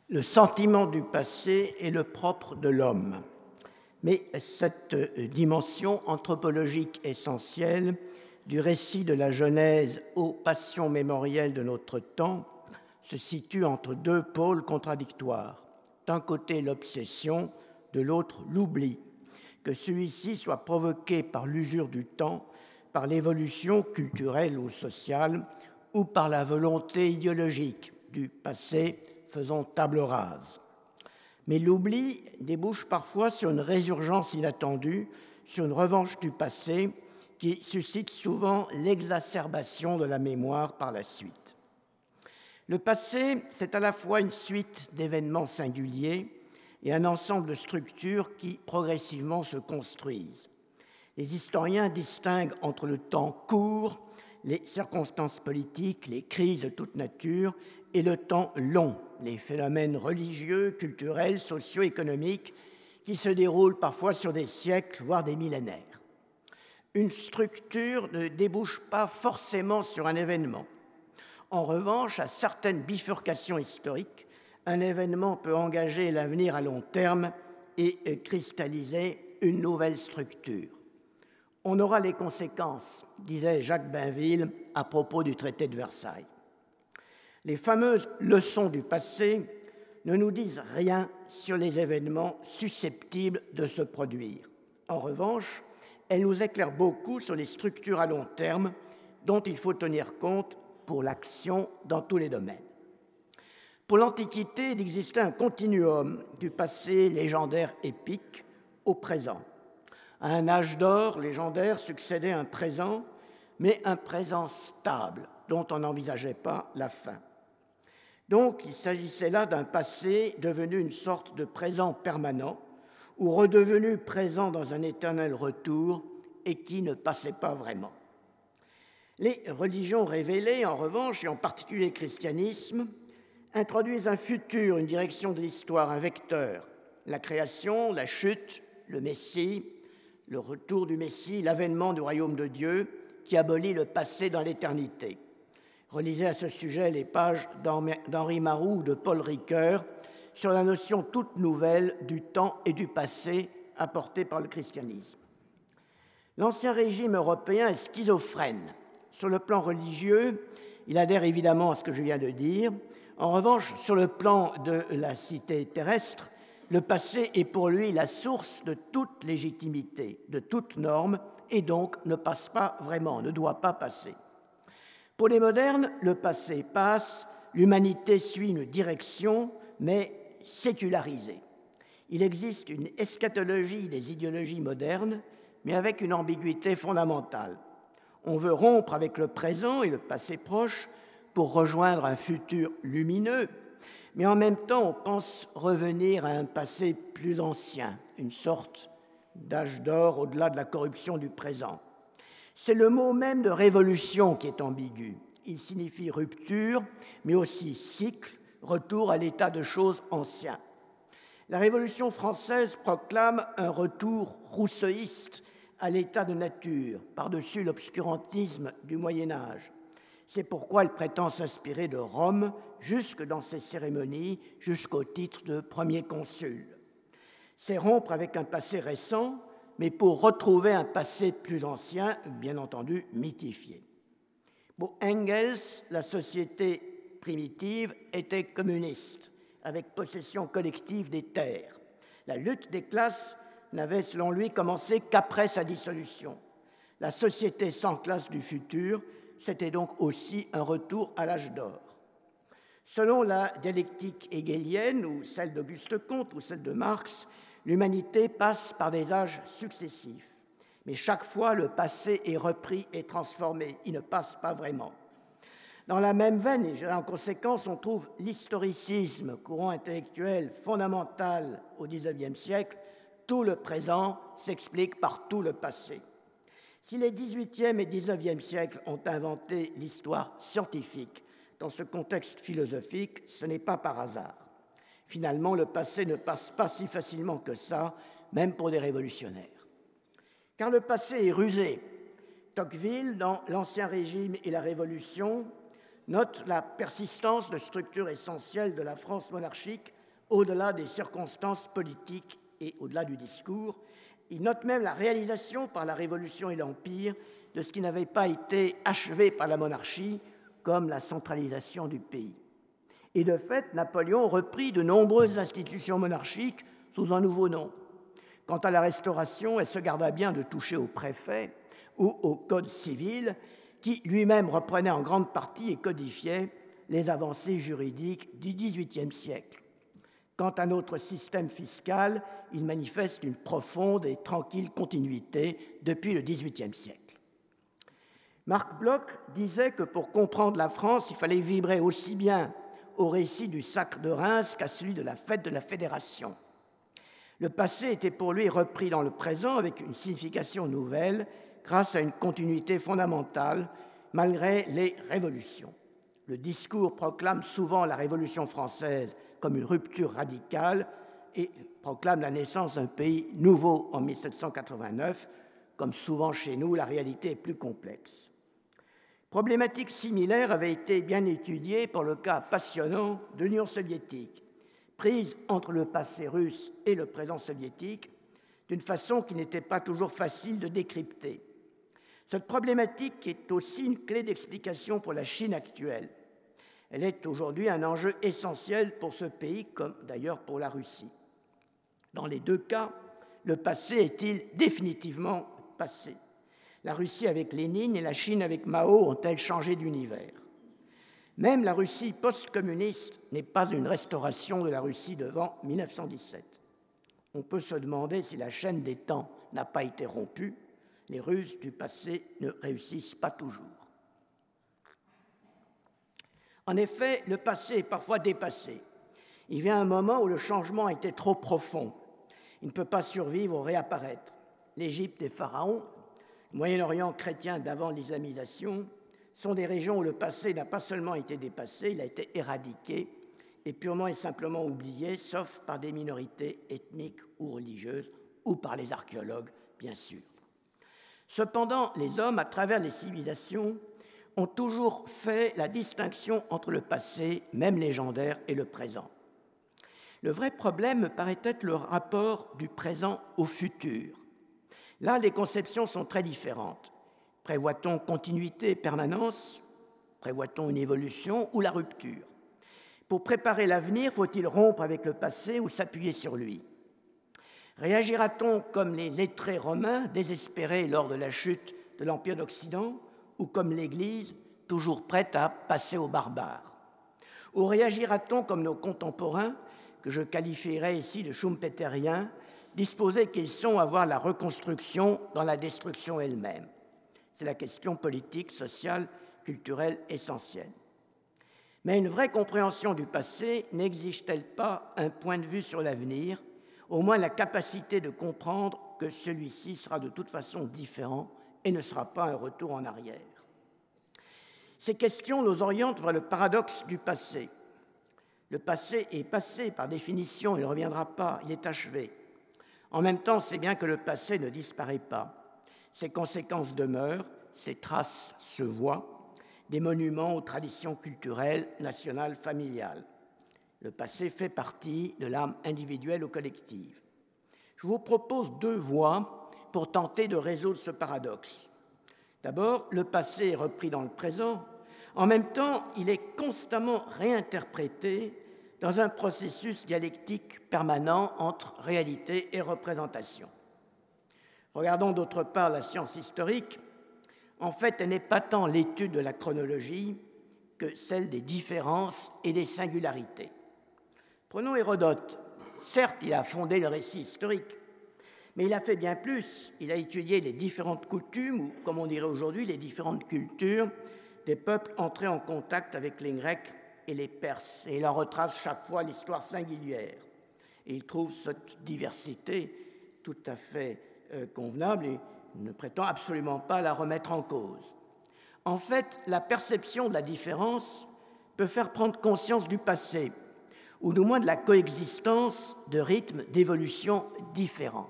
Le sentiment du passé est le propre de l'homme. Mais cette dimension anthropologique essentielle du récit de la Genèse aux passions mémorielles de notre temps se situe entre deux pôles contradictoires. D'un côté, l'obsession, de l'autre, l'oubli, que celui-ci soit provoqué par l'usure du temps, par l'évolution culturelle ou sociale, ou par la volonté idéologique du passé faisant table rase. Mais l'oubli débouche parfois sur une résurgence inattendue, sur une revanche du passé qui suscite souvent l'exacerbation de la mémoire par la suite. Le passé, c'est à la fois une suite d'événements singuliers et un ensemble de structures qui progressivement se construisent. Les historiens distinguent entre le temps court, les circonstances politiques, les crises de toute nature, et le temps long, les phénomènes religieux, culturels, socio-économiques, qui se déroulent parfois sur des siècles, voire des millénaires. Une structure ne débouche pas forcément sur un événement. En revanche, à certaines bifurcations historiques, un événement peut engager l'avenir à long terme et cristalliser une nouvelle structure. On aura les conséquences, disait Jacques Bainville à propos du traité de Versailles. Les fameuses leçons du passé ne nous disent rien sur les événements susceptibles de se produire. En revanche, elles nous éclairent beaucoup sur les structures à long terme dont il faut tenir compte pour l'action dans tous les domaines. Pour l'Antiquité, il existait un continuum du passé légendaire épique au présent. À un âge d'or légendaire succédait un présent, mais un présent stable dont on n'envisageait pas la fin. Donc, il s'agissait là d'un passé devenu une sorte de présent permanent ou redevenu présent dans un éternel retour et qui ne passait pas vraiment. Les religions révélées, en revanche, et en particulier le christianisme, introduisent un futur, une direction de l'histoire, un vecteur. La création, la chute, le Messie, le retour du Messie, l'avènement du royaume de Dieu qui abolit le passé dans l'éternité. Relisez à ce sujet les pages d'Henri Marou ou de Paul Ricoeur sur la notion toute nouvelle du temps et du passé apportée par le christianisme. L'Ancien Régime européen est schizophrène. Sur le plan religieux, il adhère évidemment à ce que je viens de dire. En revanche, sur le plan de la cité terrestre, le passé est pour lui la source de toute légitimité, de toute norme, et donc ne passe pas vraiment, ne doit pas passer. Pour les modernes, le passé passe, l'humanité suit une direction, mais sécularisée. Il existe une eschatologie des idéologies modernes, mais avec une ambiguïté fondamentale. On veut rompre avec le présent et le passé proche pour rejoindre un futur lumineux, mais en même temps, on pense revenir à un passé plus ancien, une sorte d'âge d'or au-delà de la corruption du présent. C'est le mot même de révolution qui est ambigu. Il signifie rupture, mais aussi cycle, retour à l'état de choses ancien. La Révolution française proclame un retour rousseauiste à l'état de nature, par-dessus l'obscurantisme du Moyen-Âge. C'est pourquoi elle prétend s'inspirer de Rome, jusque dans ses cérémonies, jusqu'au titre de premier consul. C'est rompre avec un passé récent, mais pour retrouver un passé plus ancien, bien entendu mythifié. Pour Engels, la société primitive était communiste, avec possession collective des terres. La lutte des classes n'avait, selon lui, commencé qu'après sa dissolution. La société sans classe du futur, c'était donc aussi un retour à l'âge d'or. Selon la dialectique hegelienne, ou celle d'Auguste Comte, ou celle de Marx, l'humanité passe par des âges successifs. Mais chaque fois, le passé est repris et transformé. Il ne passe pas vraiment. Dans la même veine, et en conséquence, on trouve l'historicisme, courant intellectuel fondamental au XIXe siècle. Tout le présent s'explique par tout le passé. Si les XVIIIe et XIXe siècles ont inventé l'histoire scientifique dans ce contexte philosophique, ce n'est pas par hasard. Finalement, le passé ne passe pas si facilement que ça, même pour des révolutionnaires. Car le passé est rusé. Tocqueville, dans l'Ancien Régime et la Révolution, note la persistance de structures essentielles de la France monarchique au-delà des circonstances politiques et au-delà du discours. Il note même la réalisation par la Révolution et l'Empire de ce qui n'avait pas été achevé par la monarchie, comme la centralisation du pays. Et de fait, Napoléon reprit de nombreuses institutions monarchiques sous un nouveau nom. Quant à la Restauration, elle se garda bien de toucher au préfet ou au Code civil, qui lui-même reprenait en grande partie et codifiait les avancées juridiques du XVIIIe siècle. Quant à notre système fiscal, il manifeste une profonde et tranquille continuité depuis le XVIIIe siècle. Marc Bloch disait que pour comprendre la France, il fallait vibrer aussi bien au récit du Sacre de Reims qu'à celui de la fête de la Fédération. Le passé était pour lui repris dans le présent avec une signification nouvelle grâce à une continuité fondamentale malgré les révolutions. Le discours proclame souvent la Révolution française comme une rupture radicale et proclame la naissance d'un pays nouveau en 1789. Comme souvent chez nous, la réalité est plus complexe. Problématiques similaires avaient été bien étudiées pour le cas passionnant de l'Union soviétique, prise entre le passé russe et le présent soviétique, d'une façon qui n'était pas toujours facile de décrypter. Cette problématique est aussi une clé d'explication pour la Chine actuelle. Elle est aujourd'hui un enjeu essentiel pour ce pays, comme d'ailleurs pour la Russie. Dans les deux cas, le passé est-il définitivement passé ? La Russie avec Lénine et la Chine avec Mao ont-elles changé d'univers ? Même la Russie post-communiste n'est pas une restauration de la Russie d'avant 1917. On peut se demander si la chaîne des temps n'a pas été rompue. Les Russes du passé ne réussissent pas toujours. En effet, le passé est parfois dépassé. Il vient un moment où le changement a été trop profond. Il ne peut pas survivre ou réapparaître. L'Égypte des pharaons, le Moyen-Orient chrétien d'avant l'islamisation, sont des régions où le passé n'a pas seulement été dépassé, il a été éradiqué et purement et simplement oublié, sauf par des minorités ethniques ou religieuses, ou par les archéologues, bien sûr. Cependant, les hommes, à travers les civilisations, ont toujours fait la distinction entre le passé, même légendaire, et le présent. Le vrai problème me paraît être le rapport du présent au futur. Là, les conceptions sont très différentes. Prévoit-on continuité et permanence ? Prévoit-on une évolution ou la rupture ? Pour préparer l'avenir, faut-il rompre avec le passé ou s'appuyer sur lui ? Réagira-t-on comme les lettrés romains désespérés lors de la chute de l'Empire d'Occident ou comme l'Église toujours prête à passer aux barbares ? Ou réagira-t-on comme nos contemporains, que je qualifierais ici de schumpeteriens, disposés qu'ils sont à voir la reconstruction dans la destruction elle-même ? C'est la question politique, sociale, culturelle essentielle. Mais une vraie compréhension du passé n'exige-t-elle pas un point de vue sur l'avenir, au moins la capacité de comprendre que celui-ci sera de toute façon différent et ne sera pas un retour en arrière ? Ces questions nous orientent vers le paradoxe du passé. Le passé est passé, par définition, il ne reviendra pas, il est achevé. En même temps, c'est bien que le passé ne disparaît pas. Ses conséquences demeurent, ses traces se voient, des monuments aux traditions culturelles, nationales, familiales. Le passé fait partie de l'âme individuelle ou collective. Je vous propose deux voies pour tenter de résoudre ce paradoxe. D'abord, le passé est repris dans le présent. En même temps, il est constamment réinterprété dans un processus dialectique permanent entre réalité et représentation. Regardons d'autre part la science historique. En fait, elle n'est pas tant l'étude de la chronologie que celle des différences et des singularités. Prenons Hérodote. Certes, il a fondé le récit historique, mais il a fait bien plus. Il a étudié les différentes coutumes, ou comme on dirait aujourd'hui, les différentes cultures des peuples entrés en contact avec les Grecs et les Perses. Et il en retrace chaque fois l'histoire singulière. Et il trouve cette diversité tout à fait convenable et ne prétend absolument pas la remettre en cause. En fait, la perception de la différence peut faire prendre conscience du passé, ou du moins de la coexistence de rythmes d'évolution différents.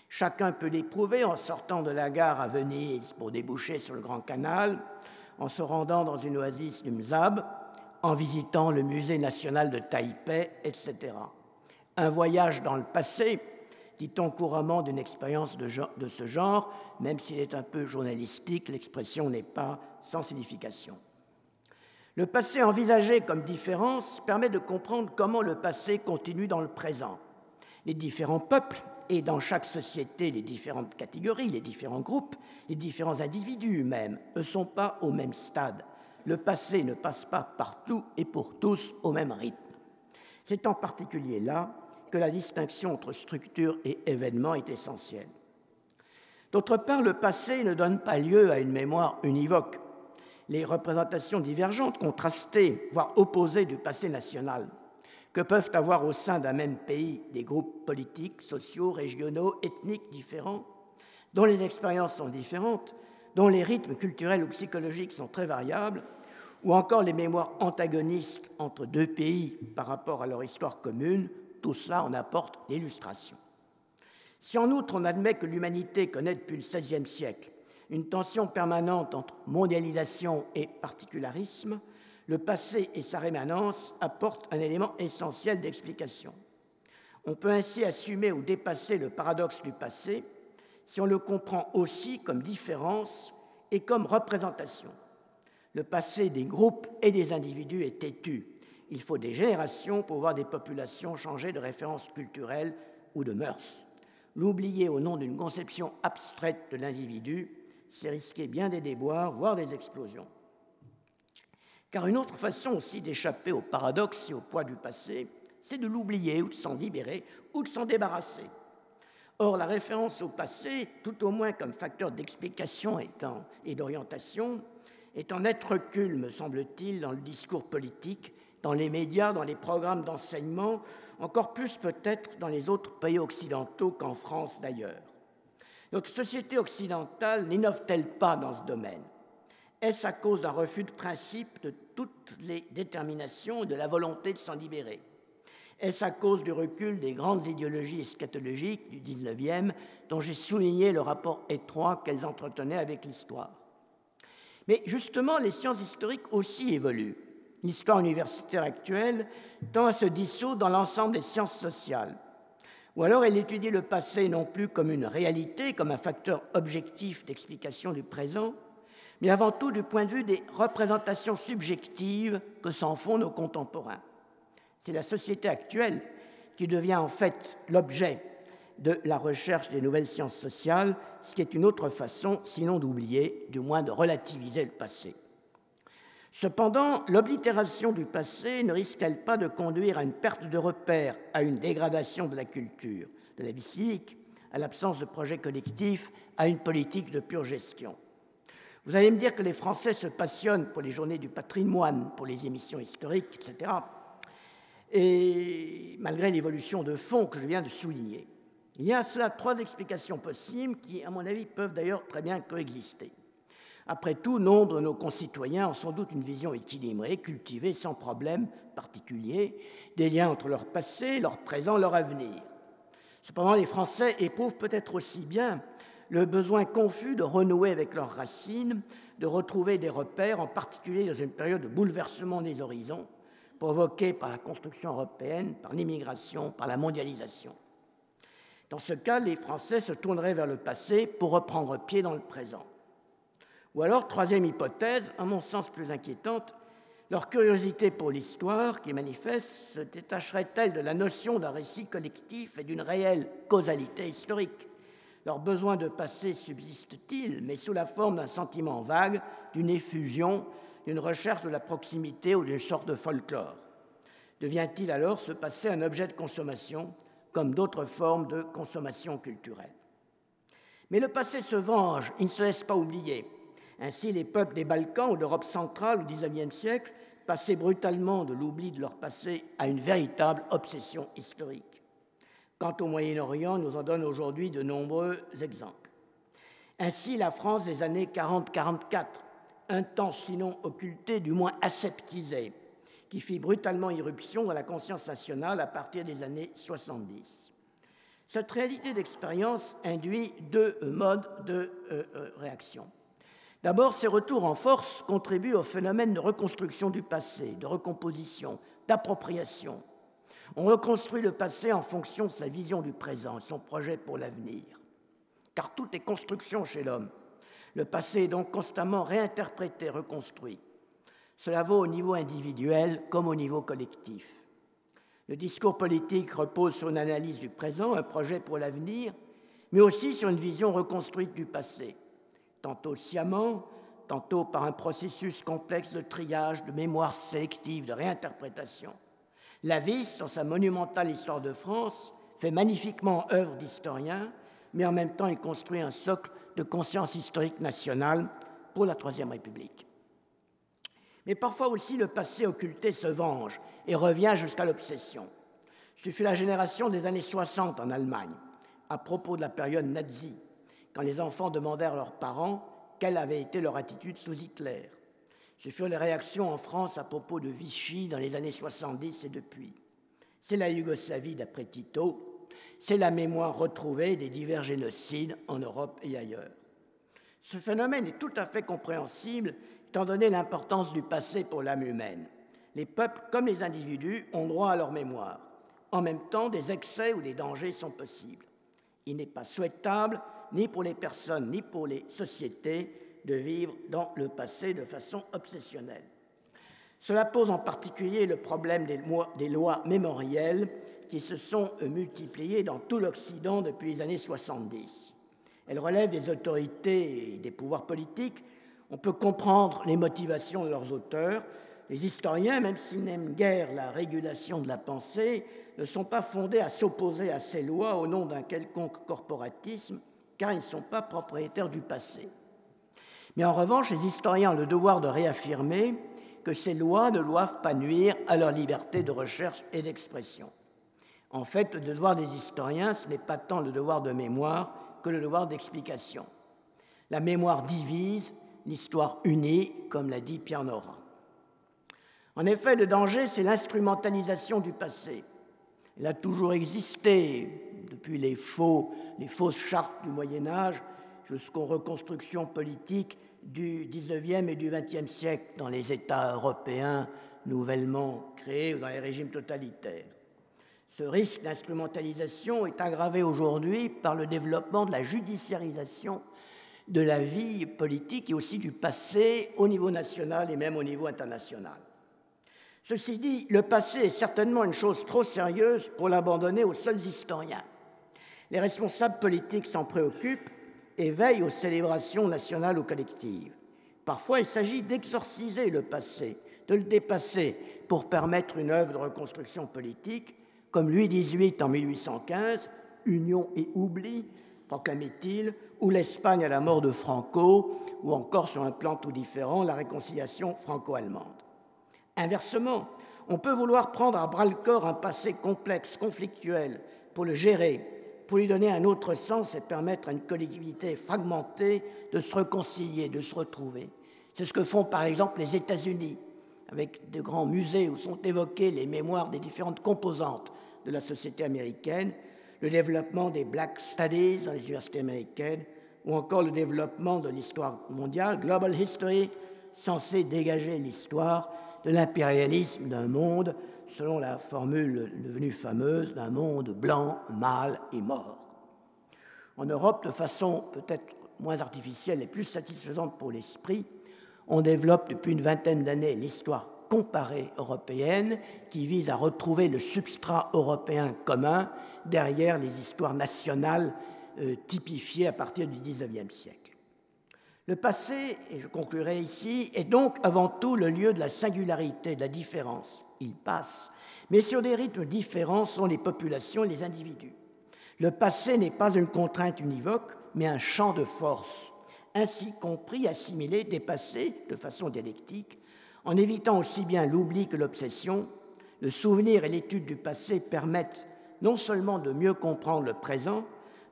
Chacun peut l'éprouver en sortant de la gare à Venise pour déboucher sur le Grand Canal, en se rendant dans une oasis du Mzab, en visitant le musée national de Taipei, etc. Un voyage dans le passé, dit-on couramment d'une expérience de ce genre, même s'il est un peu journalistique, l'expression n'est pas sans signification. Le passé envisagé comme différence permet de comprendre comment le passé continue dans le présent. Les différents peuples et dans chaque société les différentes catégories, les différents groupes, les différents individus même ne sont pas au même stade. Le passé ne passe pas partout et pour tous au même rythme. C'est en particulier là que la distinction entre structure et événement est essentielle. D'autre part, le passé ne donne pas lieu à une mémoire univoque. Les représentations divergentes, contrastées, voire opposées du passé national, que peuvent avoir au sein d'un même pays des groupes politiques, sociaux, régionaux, ethniques différents, dont les expériences sont différentes, dont les rythmes culturels ou psychologiques sont très variables, ou encore les mémoires antagonistes entre deux pays par rapport à leur histoire commune, tout cela en apporte l'illustration. Si en outre on admet que l'humanité connaît depuis le XVIe siècle une tension permanente entre mondialisation et particularisme, le passé et sa rémanence apportent un élément essentiel d'explication. On peut ainsi assumer ou dépasser le paradoxe du passé si on le comprend aussi comme différence et comme représentation. Le passé des groupes et des individus est têtu. Il faut des générations pour voir des populations changer de référence culturelle ou de mœurs. L'oublier au nom d'une conception abstraite de l'individu, c'est risquer bien des déboires, voire des explosions. Car une autre façon aussi d'échapper au paradoxe et au poids du passé, c'est de l'oublier ou de s'en libérer ou de s'en débarrasser. Or, la référence au passé, tout au moins comme facteur d'explication et d'orientation, est en net recul, me semble-t-il, dans le discours politique, dans les médias, dans les programmes d'enseignement, encore plus peut-être dans les autres pays occidentaux qu'en France d'ailleurs. Notre société occidentale n'innove-t-elle pas dans ce domaine? Est-ce à cause d'un refus de principe de toutes les déterminations et de la volonté de s'en libérer? Est-ce à cause du recul des grandes idéologies eschatologiques du XIXe, dont j'ai souligné le rapport étroit qu'elles entretenaient avec l'histoire? Mais justement, les sciences historiques aussi évoluent. L'histoire universitaire actuelle tend à se dissoudre dans l'ensemble des sciences sociales. Ou alors elle étudie le passé non plus comme une réalité, comme un facteur objectif d'explication du présent, mais avant tout du point de vue des représentations subjectives que s'en font nos contemporains. C'est la société actuelle qui devient en fait l'objet de la recherche des nouvelles sciences sociales, ce qui est une autre façon, sinon d'oublier, du moins de relativiser le passé. Cependant, l'oblitération du passé ne risque-t-elle pas de conduire à une perte de repères, à une dégradation de la culture, de la vie civique, à l'absence de projet collectif, à une politique de pure gestion? Vous allez me dire que les Français se passionnent pour les journées du patrimoine, pour les émissions historiques, etc., et malgré l'évolution de fond que je viens de souligner. Il y a à cela trois explications possibles qui, à mon avis, peuvent d'ailleurs très bien coexister. Après tout, nombre de nos concitoyens ont sans doute une vision équilibrée, cultivée, sans problème particulier, des liens entre leur passé, leur présent, leur avenir. Cependant, les Français éprouvent peut-être aussi bien le besoin confus de renouer avec leurs racines, de retrouver des repères, en particulier dans une période de bouleversement des horizons, provoquée par la construction européenne, par l'immigration, par la mondialisation. Dans ce cas, les Français se tourneraient vers le passé pour reprendre pied dans le présent. Ou alors, troisième hypothèse, à mon sens plus inquiétante, leur curiosité pour l'histoire qui est manifeste se détacherait-elle de la notion d'un récit collectif et d'une réelle causalité historique? Leur besoin de passé subsiste-t-il, mais sous la forme d'un sentiment vague, d'une effusion, d'une recherche de la proximité ou d'une sorte de folklore? Devient-il alors ce passé un objet de consommation, comme d'autres formes de consommation culturelle? Mais le passé se venge, il ne se laisse pas oublier. Ainsi, les peuples des Balkans ou d'Europe centrale au XIXe siècle passaient brutalement de l'oubli de leur passé à une véritable obsession historique. Quant au Moyen-Orient, nous en donne aujourd'hui de nombreux exemples. Ainsi, la France des années 40-44, un temps sinon occulté, du moins aseptisé, qui fit brutalement irruption dans la conscience nationale à partir des années 70. Cette réalité d'expérience induit deux modes de réaction. D'abord, ces retours en force contribuent au phénomène de reconstruction du passé, de recomposition, d'appropriation. On reconstruit le passé en fonction de sa vision du présent et de son projet pour l'avenir. Car tout est construction chez l'homme. Le passé est donc constamment réinterprété, reconstruit. Cela vaut au niveau individuel comme au niveau collectif. Le discours politique repose sur une analyse du présent, un projet pour l'avenir, mais aussi sur une vision reconstruite du passé, tantôt sciemment, tantôt par un processus complexe de triage, de mémoire sélective, de réinterprétation. Lavis, dans sa monumentale Histoire de France, fait magnifiquement œuvre d'historien, mais en même temps il construit un socle de conscience historique nationale pour la Troisième République. Mais parfois aussi le passé occulté se venge et revient jusqu'à l'obsession. Ce fut la génération des années 60 en Allemagne, à propos de la période nazie, quand les enfants demandèrent à leurs parents quelle avait été leur attitude sous Hitler. Ce furent les réactions en France à propos de Vichy dans les années 70 et depuis. C'est la Yougoslavie d'après Tito, c'est la mémoire retrouvée des divers génocides en Europe et ailleurs. Ce phénomène est tout à fait compréhensible étant donné l'importance du passé pour l'âme humaine. Les peuples comme les individus ont droit à leur mémoire. En même temps, des excès ou des dangers sont possibles. Il n'est pas souhaitable, ni pour les personnes, ni pour les sociétés, de vivre dans le passé de façon obsessionnelle. Cela pose en particulier le problème des lois mémorielles qui se sont multipliées dans tout l'Occident depuis les années 70. Elles relèvent des autorités et des pouvoirs politiques. On peut comprendre les motivations de leurs auteurs. Les historiens, même s'ils n'aiment guère la régulation de la pensée, ne sont pas fondés à s'opposer à ces lois au nom d'un quelconque corporatisme, car ils ne sont pas propriétaires du passé. Mais en revanche, les historiens ont le devoir de réaffirmer que ces lois ne doivent pas nuire à leur liberté de recherche et d'expression. En fait, le devoir des historiens, ce n'est pas tant le devoir de mémoire que le devoir d'explication. La mémoire divise, l'histoire unit, comme l'a dit Pierre Nora. En effet, le danger, c'est l'instrumentalisation du passé. Elle a toujours existé, depuis les fausses chartes du Moyen-Âge jusqu'aux reconstructions politiques du XIXe et du XXe siècle dans les États européens nouvellement créés ou dans les régimes totalitaires. Ce risque d'instrumentalisation est aggravé aujourd'hui par le développement de la judiciarisation de la vie politique et aussi du passé au niveau national et même au niveau international. Ceci dit, le passé est certainement une chose trop sérieuse pour l'abandonner aux seuls historiens. Les responsables politiques s'en préoccupent et veillent aux célébrations nationales ou collectives. Parfois, il s'agit d'exorciser le passé, de le dépasser pour permettre une œuvre de reconstruction politique, comme Louis XVIII en 1815, Union et oubli, proclamait-il, ou l'Espagne à la mort de Franco, ou encore sur un plan tout différent, la réconciliation franco-allemande. Inversement, on peut vouloir prendre à bras-le-corps un passé complexe, conflictuel, pour le gérer, pour lui donner un autre sens et permettre à une collectivité fragmentée de se réconcilier, de se retrouver. C'est ce que font par exemple les États-Unis, avec de grands musées où sont évoquées les mémoires des différentes composantes de la société américaine, le développement des Black Studies dans les universités américaines, ou encore le développement de l'histoire mondiale, Global History, censé dégager l'histoire de l'impérialisme d'un monde, selon la formule devenue fameuse, d'un monde blanc, mâle et mort. En Europe, de façon peut-être moins artificielle et plus satisfaisante pour l'esprit, on développe depuis une vingtaine d'années l'histoire comparée européenne qui vise à retrouver le substrat européen commun derrière les histoires nationales typifiées à partir du XIXe siècle. Le passé, et je conclurai ici, est donc avant tout le lieu de la singularité, de la différence. Il passe, mais sur des rythmes différents sont les populations et les individus. Le passé n'est pas une contrainte univoque, mais un champ de force, ainsi compris, assimilé, dépassé de façon dialectique, en évitant aussi bien l'oubli que l'obsession. Le souvenir et l'étude du passé permettent non seulement de mieux comprendre le présent,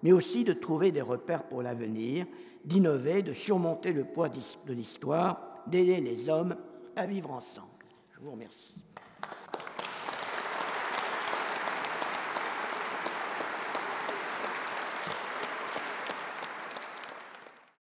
mais aussi de trouver des repères pour l'avenir, d'innover, de surmonter le poids de l'histoire, d'aider les hommes à vivre ensemble. Je vous remercie.